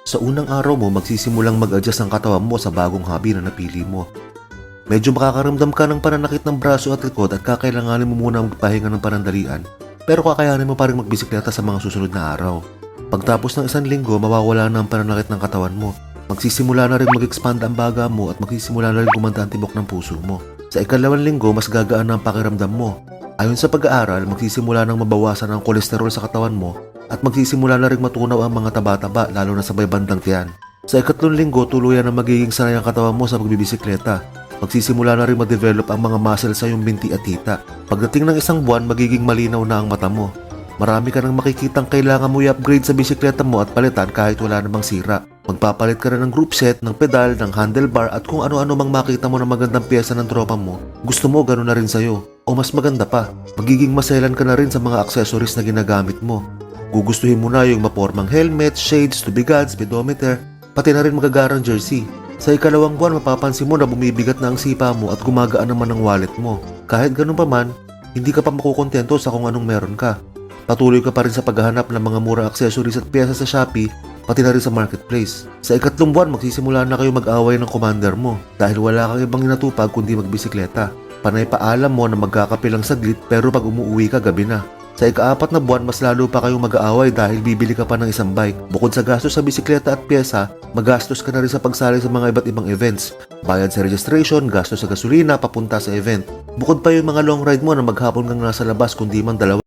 Sa unang araw mo, magsisimulang mag-adjust ang katawan mo sa bagong hobby na napili mo. Medyo makakaramdam ka ng pananakit ng braso at likod at kakailanganin mo muna magpahinga ng panandalian, pero kakayanin mo pa rin magbisikleta sa mga susunod na araw. Pagtapos ng isang linggo, mawawala na ang pananakit ng katawan mo. Magsisimula na rin mag-expand ang baga mo at magsisimula na rin gumanda ang tibok ng puso mo. Sa ikalawang linggo, mas gagaan na ang pakiramdam mo. Ayon sa pag-aaral, magsisimula nang mabawasan ang kolesterol sa katawan mo at magsisimula na rin matunaw ang mga taba-taba lalo na sa may bandang tiyan. Sa ikatlong linggo, tuluyan na magiging sanay ang katawan mo sa pagbibisikleta. Magsisimula na rin ma-develop ang mga muscle sa iyong binti at hita. Pagdating ng isang buwan, magiging malinaw na ang mata mo. Marami ka nang makikitang kailangan mo i-upgrade sa bisikleta mo at palitan kahit wala namang sira. Magpapalit ka na ng group set, ng pedal, ng handlebar at kung ano-ano mang makita mo na magandang pyesa ng tropa mo. Gusto mo gano'n na rin sa'yo. O mas maganda pa, magiging maselan ka na rin sa mga accessories na ginagamit mo. Gugustuhin mo na yung mapormang helmet, shades, tubigan, speedometer, pati na rin magagarang jersey. Sa ikalawang buwan, mapapansin mo na bumibigat na ang sipa mo at gumagaan naman ang wallet mo. Kahit ganun pa man, hindi ka pa makukontento sa kung anong meron ka. Patuloy ka pa rin sa paghahanap ng mga murang accessories at pyesa sa Shopee, pati na rin sa marketplace. Sa ikatlong buwan, magsisimula na kayo mag-away ng commander mo dahil wala kang ibang inatupag kundi magbisikleta. Panay paalam mo na magkakape lang saglit pero pag umuwi ka gabi na. Sa ika-4 na buwan, mas lalo pa kayong mag-aaway dahil bibili ka pa ng isang bike. Bukod sa gastos sa bisikleta at pyesa, magastos ka na rin sa pagsali sa mga iba't ibang events. Bayad sa registration, gastos sa gasolina papunta sa event. Bukod pa yung mga long ride mo na maghapon kang nasa labas kundi man dalawa.